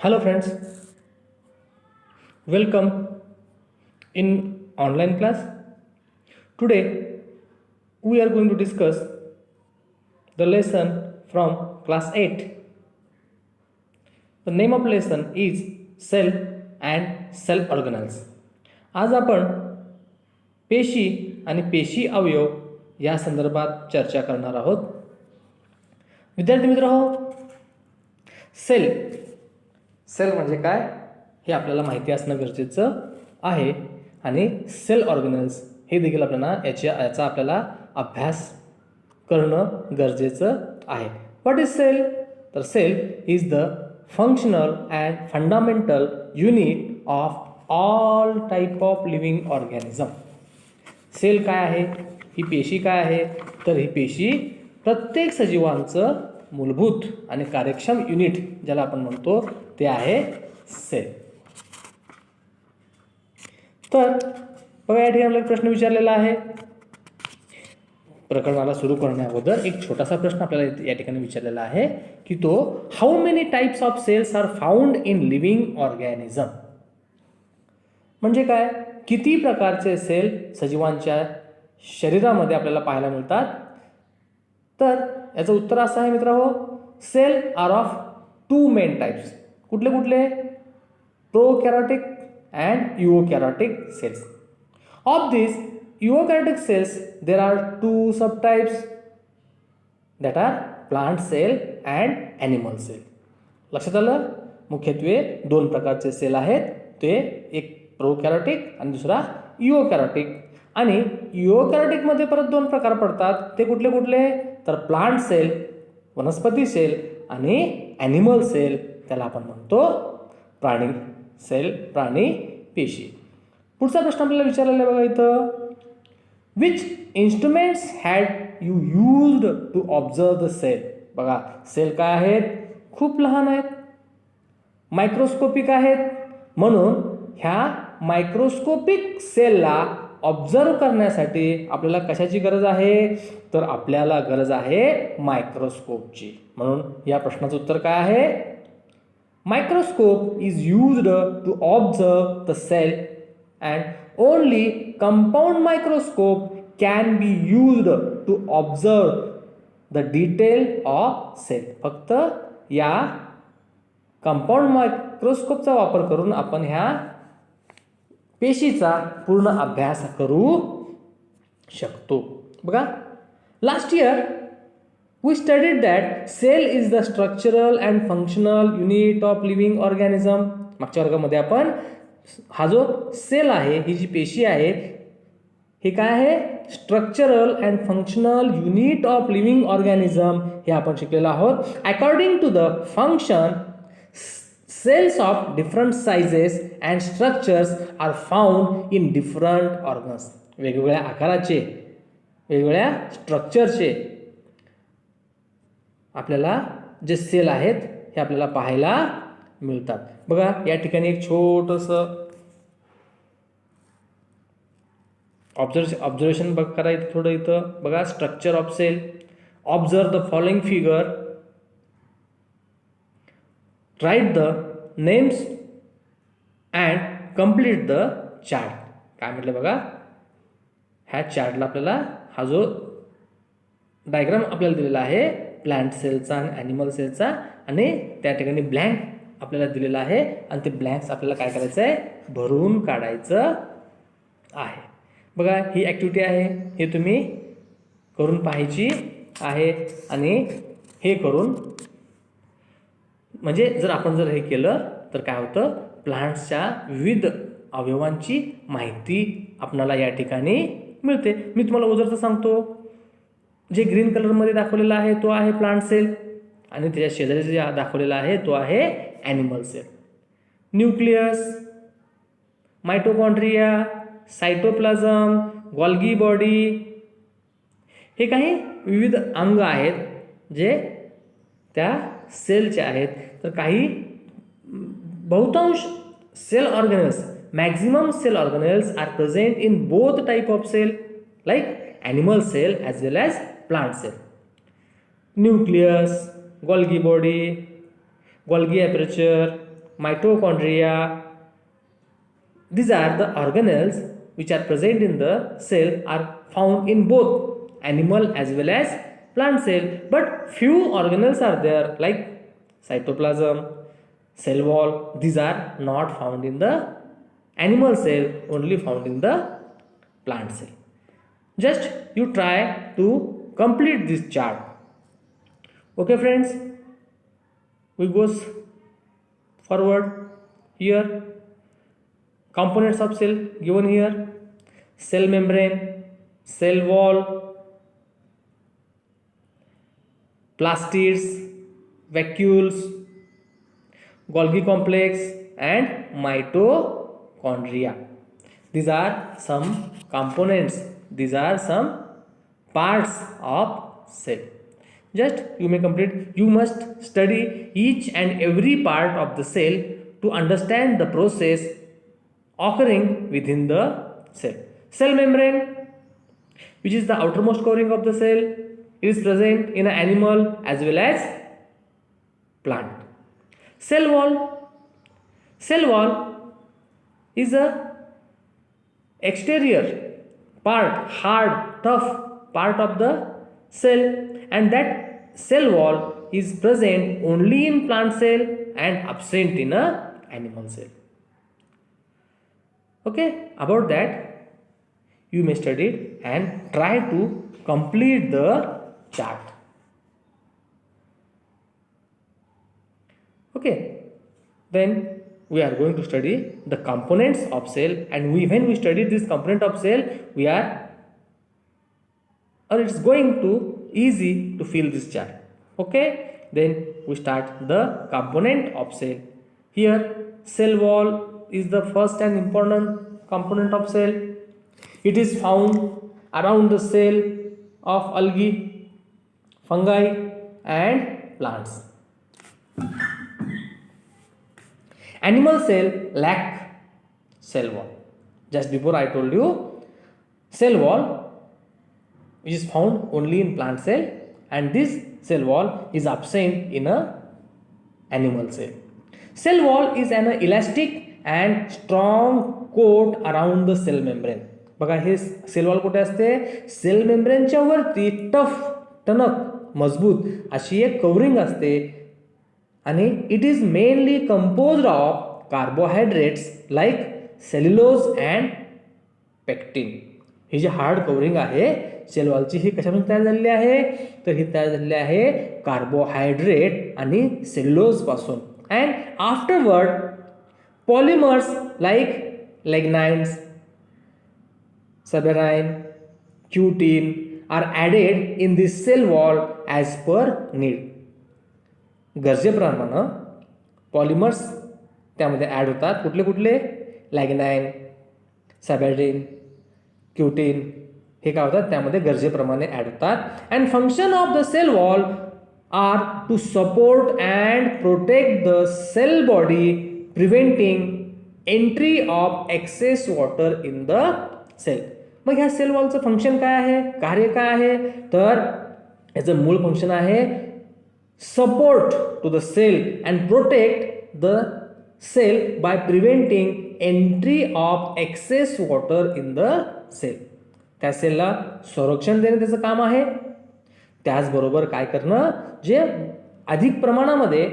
Hello friends, welcome in online class. Today we are going to discuss the lesson from class 8. The name of lesson is cell and cell organelles. आज आपण पेशी आणि पेशी अवयव या संदर्भात चर्चा करणार आहोत. विद्यार्थी मित्र हो, सेल म्हणजे काय हे आपल्याला माहिती असणं गरजेचं आहे आणि सेल ऑर्गेनल्स हे देखील आपल्याला याचा आपल्याला अभ्यास करणं गरजेचं आहे. What is cell? तर cell is the functional and fundamental unit of all type of living organism. Cell काय आहे? ही पेशी काय आहे? तर ही पेशी प्रत्येक सजीवांचं मूलभूत आणि कार्यक्षम युनिट ज्याला आपण म्हणतो ते आहे सेल. तर बघा, या ठिकाणी आपल्याला प्रश्न विचारलेला आहे. प्रकरणाला सुरू करण्याअगोदर एक छोटासा प्रश्न आपल्याला या ठिकाणी विचारलेला आहे की तो how many types of cells are found in living organism. म्हणजे काय? किती प्रकारचे सेल सजीवांच्या शरीरामध्ये आपल्याला पाहायला मिळतात? तर याचं उत्तर असं आहे मित्रांनो, cell are of two main types. कुठले कुठले? Prokaryotic and eukaryotic cells. Of this eukaryotic cells there are two subtypes that are plant cell and animal cell. लक्षात आलं? मुख्यत्वे दोन प्रकारचे सेल आहेत, ते एक प्रोकॅरियोटिक आणि दुसरा युकॅरियोटिक. आणि युकॅरियोटिक मध्ये परत दोन प्रकार पडतात. ते कुठले कुठले? तर प्लांट सेल, वनस्पती सेल, आणि ॲनिमल सेल, त्याला आपण म्हणतो प्राणी सेल, प्राणी पेशी. पुढचा प्रश्न आपल्याला विचारलेला आहे बघा इथं, which instruments had you used to observe the cell. बघा, सेल काय आहेत? खूप लहान आहेत, मायक्रोस्कोपिक आहेत. म्हणून ह्या मायक्रोस्कोपिक सेलला ऑब्झर्व करण्यासाठी आपल्याला कशाची गरज आहे? तर आपल्याला गरज आहे मायक्रोस्कोपची. म्हणून या प्रश्नाचं उत्तर काय आहे? Microscope is used to observe the cell and only compound microscope can be used to observe the detail of cell. फक्त या कंपाऊंड मायक्रोस्कोपचा वापर करून आपण ह्या पेशीचा पूर्ण अभ्यास करू शकतो. बघा, last year we studied that cell is the structural and functional unit of living organism. मागच्या वर्गामध्ये आपण हा जो सेल आहे, ही जी पेशी आहे, हे काय आहे? Structural and functional unit of living organism हे आपण शिकलेलो आहोत. According to the function, cells of different sizes and structures are found in different organs. वेगवेगळ्या आकाराचे, वेगवेगळ्या स्ट्रक्चरचे आपल्याला जे सेल आहेत हे आपल्याला पाहायला मिळतात. बघा, या ठिकाणी एक छोटंसं ऑब्झर्वेशन करा इथं थोडं. इथं बघा, structure of cell. Observe the following figure, write the names and complete the chart. काय म्हटलं बघा, ह्या चार्टला आपल्याला हा जो डायग्राम आपल्याला दिलेला आहे प्लांट सेलचा आणि ॲनिमल सेलचा, आणि त्या ठिकाणी ब्लँक आपल्याला दिलेला आहे, आणि ते ब्लँक्स आपल्याला काय करायचं आहे? भरून काढायचं आहे. बघा, ही ॲक्टिव्हिटी आहे, हे तुम्ही करून पाहायची आहे. आणि हे करून म्हणजे जर हे केलं तर काय होतं? प्लांट्सच्या विविध अवयवांची माहिती आपल्याला या ठिकाणी मिळते. मी तुम्हाला उजरचं सांगतो. जे ग्रीन कलरमध्ये दाखवलेला आहे तो आहे प्लांट सेल, आणि त्याच्या शेजारी जे दाखवलेला आहे तो आहे animal cell. Nucleus, mitochondria, cytoplasm, Golgi body, हे काही विविध अंग आहेत जे त्या सेलचे आहेत. तर काही बहुतांश cell organelles, maximum cell organelles are present in both type of cell, like animal cell as well as plant cell. Nucleus, Golgi body, Golgi apparatus, mitochondria. These are the organelles which are present in the cell, are found in both animal as well as plant cell, but few organelles are there like cytoplasm, cell wall. These are not found in the animal cell, only found in the plant cell. Just you try to complete this chart. Okay friends, we goes forward. Here components of cell given here: cell membrane, cell wall, plastids, vacuoles, Golgi complex and mitochondria. These are some components, these are some parts of cell. Just you may complete, you must study each and every part of the cell to understand the process occurring within the cell. Cell membrane, which is the outermost covering of the cell, is present in an animal as well as plant. Cell wall, cell wall is a exterior part, hard, tough part of the cell, and that cell wall is present only in plant cell and absent in a animal cell. Okay, about that you may study it and try to complete the chart. Okay, then we are going to study the components of cell, and when we study this component of cell, we are, or it's going to easy to fill this chart. Okay, then we start the component of cell. Here cell wall is the first and important component of cell. It is found around the cell of algae, fungi and plants. Animal cell lack cell wall. Just before I told you, cell wall which is found only in plant cell, and this cell wall is absent in a animal cell. Cell wall is an elastic and strong coat around the cell membrane. बघा हे sale wall कुठे असते? Sale मेम्ब्रेनच्या वरती tough, टणक, मजबूत अशी एक covering असते, आणि it is mainly composed of carbohydrates like cellulose and pectin. ही जी हार्ड कवरिंग आहे सेल वॉलची, ही कशापासून तयार झालेली आहे? तर ही तयार झालेली आहे कार्बोहायड्रेट आणि सेल्युलोज पासून. And afterward polymers like lignins, suberin, cutin are added in this cell wall as per need. गरजेप्रमाणे पॉलिमर्स त्यामध्ये ॲड होतात. कुठले कुठले? लॅग्नाइन, सबेरिन, क्युटिन हे काय होतात त्यामध्ये गरजेप्रमाणे ॲड होतात. And function of the cell wall are to support and protect the cell body, preventing entry of excess water in the cell. मग ह्या सेल वॉलचं फंक्शन काय आहे, कार्य काय आहे? तर याचं मूळ फंक्शन आहे support to the cell and protect the cell by preventing entry of excess water in the cell. त्या सेलला संरक्षण देणे त्याचं काम आहे. त्याचबरोबर काय करणं, जे अधिक प्रमाणामध्ये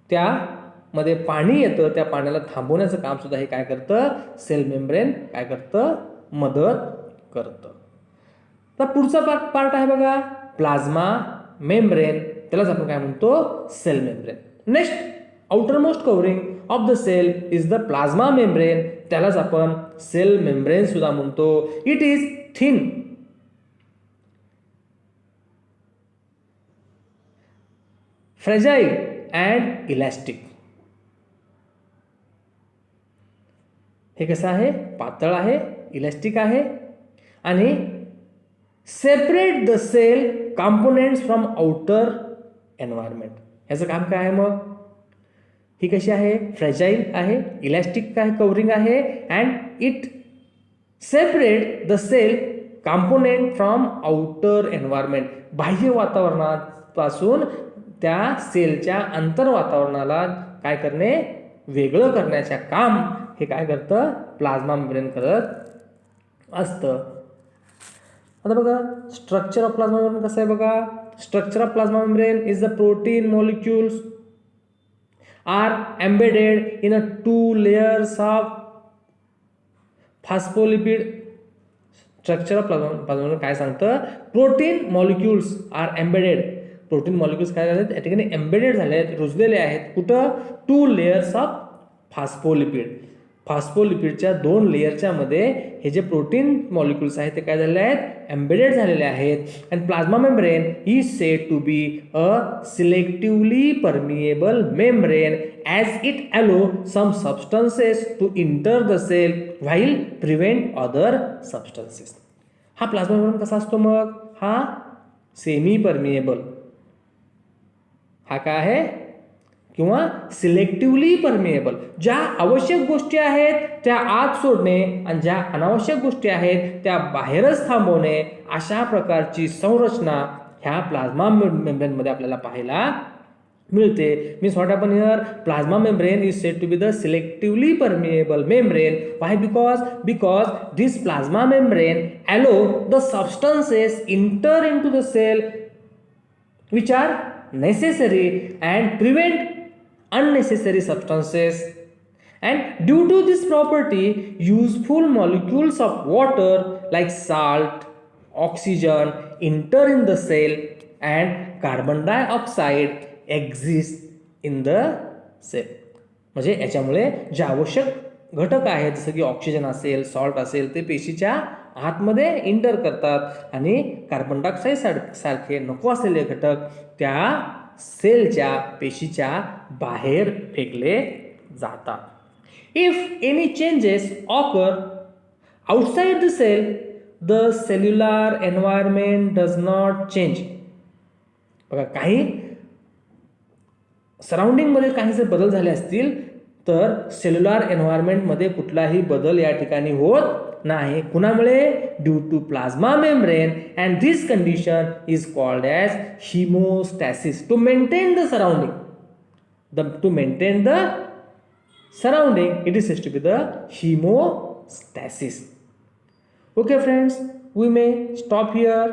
त्यामध्ये पाणी येतं त्या पाण्याला थांबवण्याचं काम सुद्धा हे काय करतं, सेल मेम्ब्रेन काय करतं, मदत करतं. तर पुढचा पार्ट आहे बघा प्लाझ्मा मेम्ब्रेन, त्यालाच आपण काय म्हणतो, cell membrane. Next outermost covering of the cell is the plasma membrane, त्यालाच आपण सेल मेम्ब्रेन सुद्धा म्हणतो. It is thin, fragile and elastic. हे कसं आहे, पातळ आहे, इलास्टिक आहे, आणि separate the cell components from outer environment. ह्याचं काम काय आहे मग? ही कशी आहे, फ्रेजाइल आहे, इलास्टिक काय कवरिंग आहे, and it separate the cell component from outer environment. बाह्य वातावरणापासून त्या सेलच्या अंतर वातावरणाला काय करणे, वेगळं करण्याचं काम हे काय करतं, प्लाझ्मा मेम्ब्रेन करत असतं. आता बघा स्ट्रक्चर ऑफ प्लाझ्मा मेम्ब्रेन कसं आहे बघा. Structure of plasma membrane is the protein molecules are embedded in 2 layers of phospholipid. Structure of plasma membrane काय सांगतं, protein molecules are embedded. Protein molecules काय झाले, त्या ठिकाणी एम्बेडेड झाले आहेत, रुजलेले आहेत. कुठं, 2 layers ऑफ फॉस्फोलिपिड. फॉस्फोलिपिडच्या 2 लेयरच्या मध्ये हे जे प्रोटीन मॉलिक्युल्स आहेत ते काय झालेले आहेत, एम्बेडेड झालेले आहेत. And plasma membrane is said to be a selectively permeable membrane as it allow some substances to enter the cell while prevent other substances. हा प्लाझ्मा मेम्ब्रेन कसा असतो मग, हा सेमी परमिएबल. हा काय आहे, किंवा सिलेक्टिव्हली परमिएबल. ज्या आवश्यक गोष्टी आहेत त्या आत सोडणे आणि ज्या अनावश्यक गोष्टी आहेत त्या बाहेरच थांबवणे, अशा प्रकारची संरचना ह्या प्लाझ्मा मेम्ब्रेनमध्ये आपल्याला पाहायला मिळते. Means what happen here, plasma membrane is said to be the selectively permeable membrane. Why, because this plasma membrane allow the substances enter into the cell which are necessary and prevent unnecessary substances. And due to this property, useful molecules of water like salt, oxygen enter in the cell and carbon dioxide exist in the cell. म्हणजे याच्यामुळे जे आवश्यक घटक आहेत जसं की oxygen असेल, salt असेल, ते पेशीच्या आतमध्ये इंटर करतात आणि कार्बन डायऑक्साईड सारखे नको असलेले घटक त्या सेलच्या पेशीच्या बाहेर फेकले जातात. If any changes occur outside the cell, the cellular environment does not change. बघा, काही सराउंडिंगमध्ये काही जर बदल झाले असतील तर सेल्युलर एन्व्हायरमेंटमध्ये कुठलाही बदल या ठिकाणी होत नाही. कुणामुळे, due to plasma membrane. And this condition is called as homeostasis. To maintain the surrounding it is said to be the hemostasis. Okay friends, we may stop here.